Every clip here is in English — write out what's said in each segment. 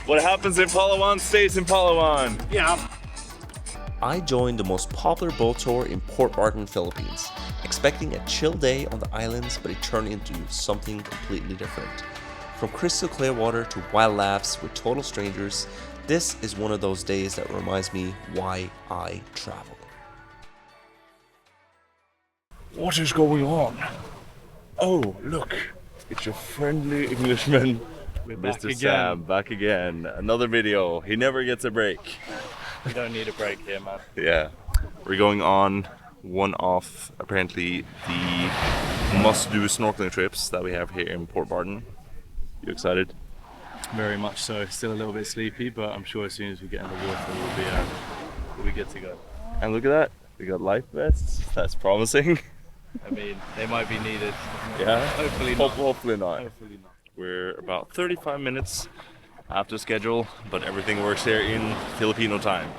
What happens in Palawan stays in Palawan. Yeah. I joined the most popular boat tour in Port Barton, Philippines, expecting a chill day on the islands, but it turned into something completely different. From crystal clear water to wild laughs with total strangers, this is one of those days that reminds me why I travel. What is going on? Oh, look, it's your friendly Englishman, Mr. Sam, back again. Another video. He never gets a break. You don't need a break here, man. Yeah, we're going on one of apparently the must-do snorkeling trips that we have here in Port Barton. You excited? Very much so. Still a little bit sleepy, but I'm sure as soon as we get in the water, we'll be good to go. And look at that, we got life vests. That's promising. I mean, they might be needed. Yeah, Hopefully not. Hopefully not. Hopefully not. We're about 35 minutes after schedule, but everything works here in Filipino time.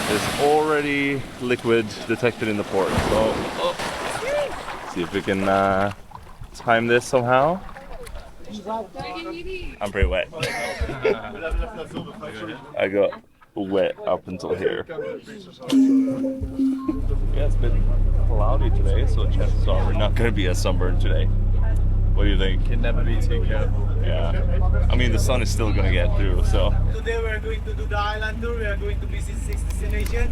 There's already liquid detected in the port, so see if we can time this somehow. I'm pretty wet. I got wet up until here. Yeah, it's been cloudy today, so chances are we're not going to be as sunburned today. What do you think? Can never be too careful. Yeah. I mean, the sun is still going to get through, so. Today we are going to do the island tour. We are going to visit 6 destinations.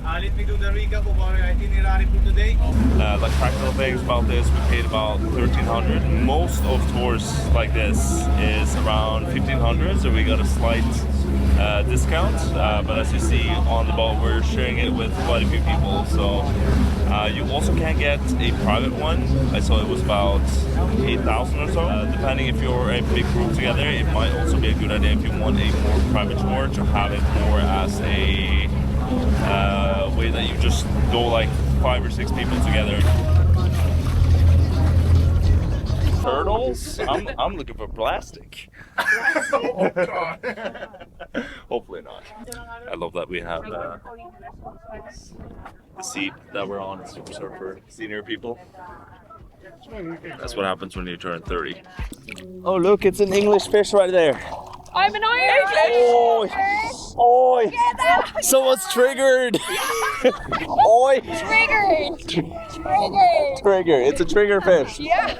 Let me do the recap of our itinerary for today. Like practical things about this, we paid about 1,300. Most of tours like this is around 1,500, so we got a slight discount. But as you see on the boat, we're sharing it with quite a few people. So you also can get a private one. I saw it was about 8,000 or so. Depending if you're a big group together, it might also be a good idea if you want a more private tour to have it more as a way that you just go like 5 or 6 people together. Turtles? I'm looking for plastic. Oh, God. Hopefully not. I love that we have the seat that we're on. Super Surfer senior people. That's what happens when you turn 30. Oh look, it's an English fish right there. I'm an Irish. Oi! Oi! Someone's triggered! Oi! Triggered. Trigger. It's a trigger fish. Yeah.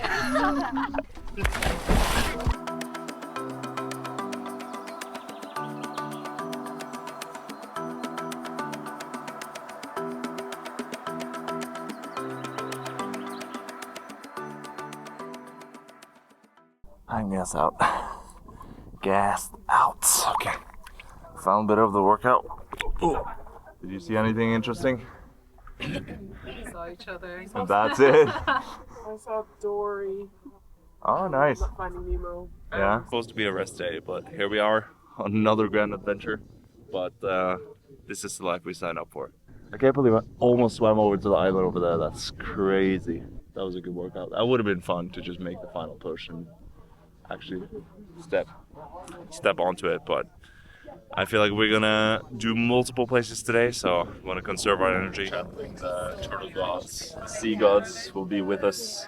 I'm gassed out. Gassed out. Okay. Found a bit of the workout. Ooh. Did you see anything interesting? We saw each other. And that's it. I saw Dory. Oh, nice. Finding Nemo. Yeah. Supposed to be a rest day, but here we are on another grand adventure. But this is the life we signed up for. I can't believe I almost swam over to the island over there. That's crazy. That was a good workout. That would have been fun to just make the final push and actually step onto it, but I feel like we're gonna do multiple places today, so we want to conserve our energy. Channeling the turtle gods, the sea gods will be with us.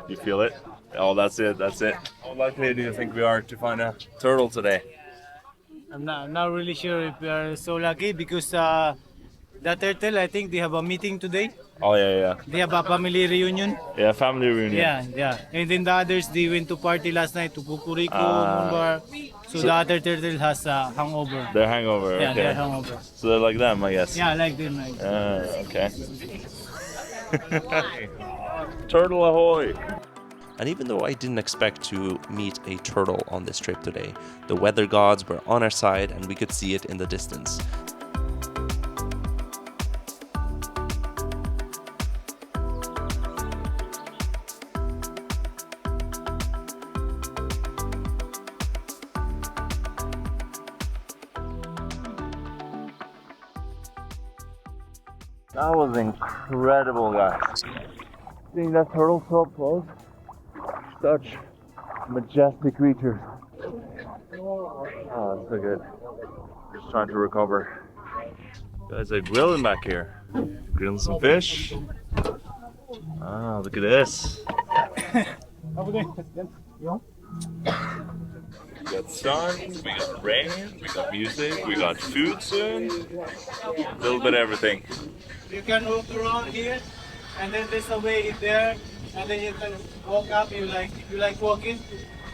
You feel it? Oh, that's it, that's it. How likely do you think we are to find a turtle today? I'm not really sure if we are so lucky because the turtle, I think they have a meeting today. Oh yeah. They have a family reunion. Yeah, family reunion. Yeah. And then the others, they went to party last night to Pupuriko, Mumbar. So the other turtle has a hangover. They're hangover, Yeah, okay. they're hangover. So they're like them, I guess. Yeah, I like them. Okay. Turtle ahoy! And even though I didn't expect to meet a turtle on this trip today, the weather gods were on our side and we could see it in the distance. That was incredible, guys. Seeing that turtle so up close. Such majestic creatures. Oh, so good. Just trying to recover. Guys are grilling back here. Grilling some fish. Ah, look at this. We got sun, we got rain, we got music, we got food soon. A little bit of everything. You can walk around here, and then there's a way in there, and then you can walk up. If you like walking,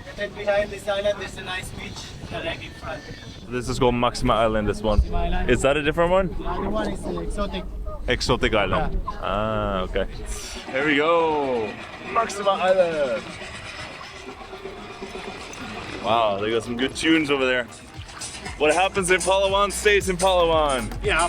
and then behind this island there's a nice beach direct in front. This is called Maxima Island, this one. Island. Is that a different one? The other one is exotic. Exotic Island. Ah, okay. Here we go. Maxima Island. Wow, they got some good tunes over there. What happens in Palawan stays in Palawan. Yeah.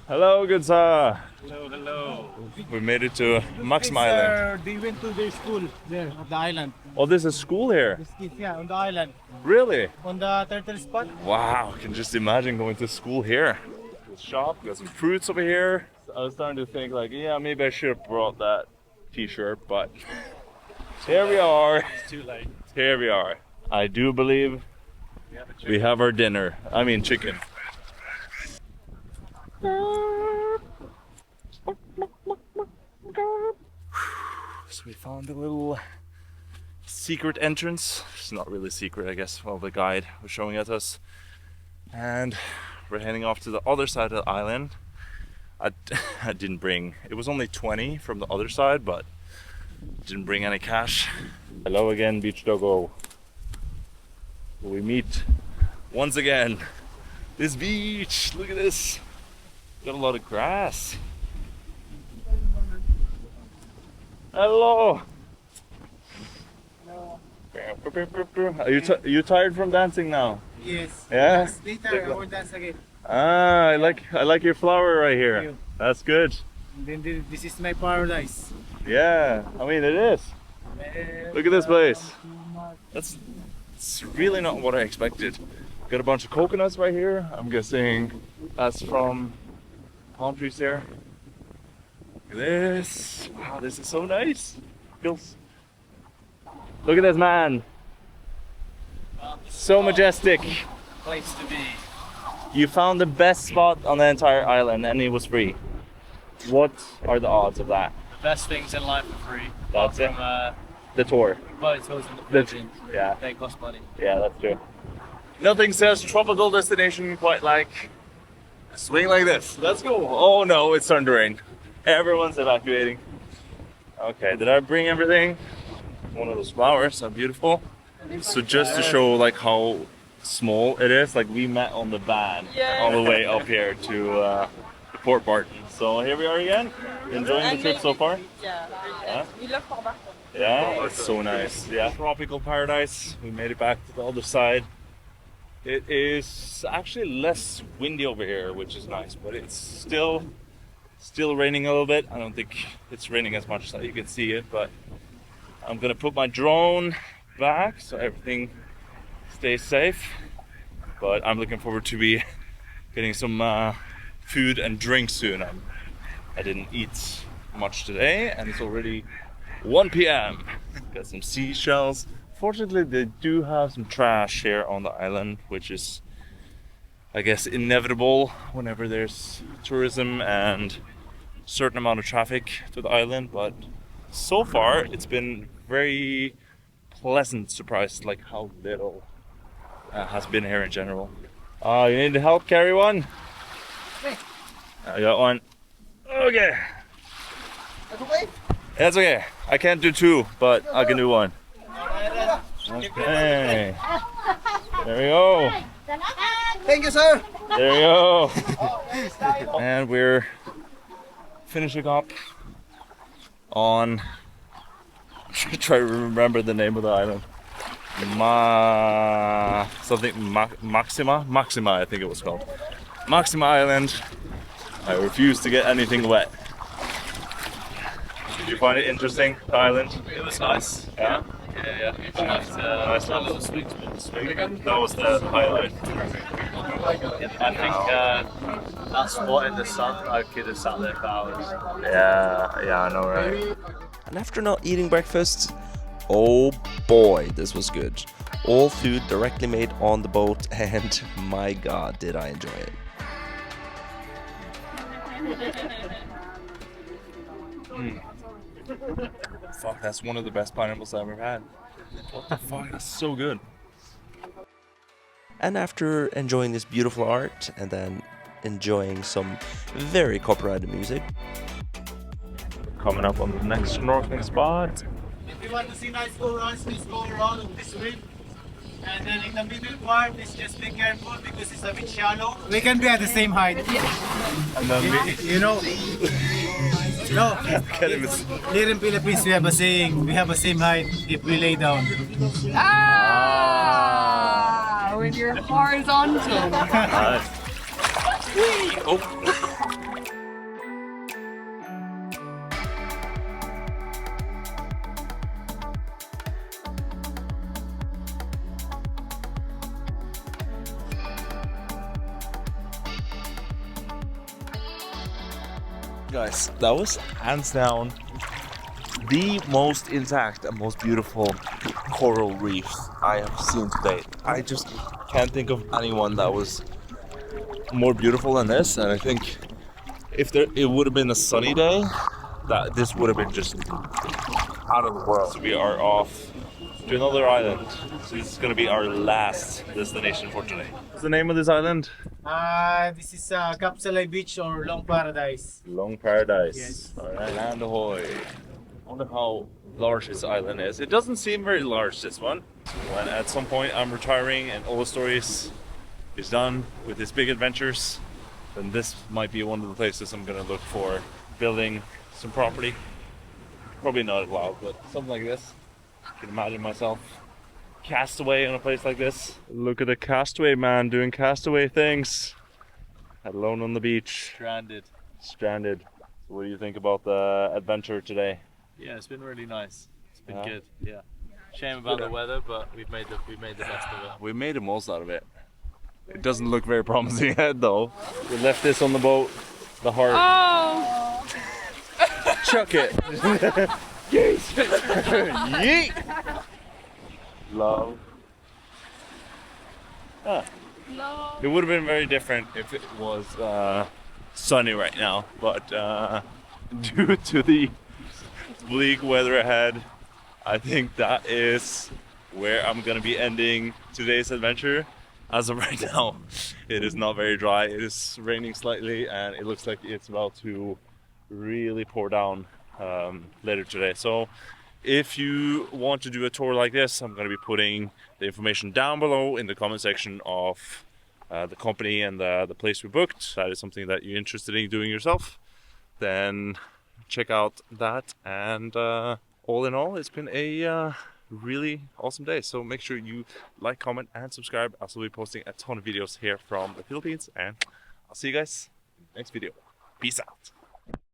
Hello, good sir. Hello, hello. We made it to Maxima Island. They went to their school there on the island. Oh, there's a school here. These kids, yeah, on the island. Really? On the turtle spot. Wow, I can just imagine going to school here. Shop, got some fruits over here. I was starting to think like, yeah, maybe I should have brought that t-shirt, but here we are. It's too late. Here we are. I do believe we have our dinner. I mean chicken. So we found a little secret entrance. It's not really secret, I guess. Well, the guide was showing it us. And we're heading off to the other side of the island. I didn't bring, it was only 20 from the other side, but didn't bring any cash. Hello again, beach doggo. We meet once again. This beach, look at this. Got a lot of grass. Hello. Are you tired from dancing now? Yes. Yeah? Later, I will dance again. Ah, I like your flower right here. you. That's good. And then this is my paradise. Yeah, I mean it is. Look at this place. It's really not what I expected. Got a bunch of coconuts right here. I'm guessing that's from palm trees there. Look at this. Wow, this is so nice. Feels. Look at this man. So majestic. Place to be. You found the best spot on the entire island and it was free. What are the odds of that? The best things in life are free. That's it. From The tour. boats and the The- Philippines. Yeah, They cost money. yeah, that's true. Nothing says tropical destination quite like swing like this. Let's go. Oh no, it's starting to rain. Everyone's evacuating. Okay, did I bring everything? One of those flowers are beautiful. So just to show like how small it is, like we met on the van all the way up here to Port Barton. So here we are again. Enjoying the trip so far? Yeah. We love Port Barton. Yeah, it's so nice. Yeah, tropical paradise. We made it back to the other side. It is actually less windy over here, which is nice, but it's still raining a little bit. I don't think it's raining as much as you can see it, but I'm gonna put my drone back so everything stays safe. But I'm looking forward to be getting some food and drink soon. I didn't eat much today, and it's already 1 p.m. Got some seashells. Fortunately, they do have some trash here on the island, which is, I guess, inevitable whenever there's tourism and a certain amount of traffic to the island. But so far, it's been very pleasant surprise, like how little has been here in general. You need help carry one? I got one. Okay. That's okay. I can't do two, but I can do one. Okay. There we go. Thank you, sir. There we go. And we're finishing up on. Try to remember the name of the island. Maxima, I think it was called. Maxima Island. I refuse to get anything wet. Did you find it interesting, the island? It was nice. Yeah? Yeah. Nice little swing. That was the highlight. I think that spot in the sun, I could have sat there for hours. Yeah, I know, right? And after not eating breakfast, oh boy, this was good. All food directly made on the boat, and my god, did I enjoy it. fuck, that's one of the best pineapples I've ever had. What the fuck, that's so good. And after enjoying this beautiful art and then enjoying some very copyrighted music, Coming up on the next snorkeling spot. If you want to see nice corals, please go around on this reef. And then in the middle part, please just be careful because it's a bit shallow. We can be at the same height. And then You know, no, Can't even see. here in Philippines we have a saying, we have the same height if we lay down. Ah! When you're horizontal. Oh. Guys, that was hands down the most intact and most beautiful coral reef I have seen today. I just can't think of anyone that was more beautiful than this, and I think if it would have been a sunny day, that this would have been just out of the world. So we are off to another island. So this is going to be our last destination for today. What's the name of this island? This is Kapsalay Beach or Long Paradise. Long Paradise. Yes. Alright, land ahoy. I wonder how large this island is. It doesn't seem very large, this one. When at some point I'm retiring and all the stories is done with these big adventures, then this might be one of the places I'm gonna look for building some property. Probably not allowed, but something like this. I can imagine myself castaway in a place like this. Look at the castaway man doing castaway things. Alone on the beach. Stranded. So what do you think about the adventure today? Yeah, it's been really nice. It's been Yeah. good. Yeah. Shame about the weather, but we've made the best of it. We made the most out of it. It doesn't look very promising ahead though. We left this on the boat. The heart. Oh! Chuck it. Yeet. Love. No. It would have been very different if it was sunny right now, but due to the bleak weather ahead, I think that is where I'm gonna be ending today's adventure. As of right now, it is not very dry. It is raining slightly, and it looks like it's about to really pour down later today. So if you want to do a tour like this, I'm going to be putting the information down below in the comment section of the company and the place we booked. That is something that you're interested in doing yourself, then check out that. And all in all, it's been a really awesome day. So make sure you like, comment and subscribe, as I'll be posting a ton of videos here from the Philippines, and I'll see you guys next video. Peace out.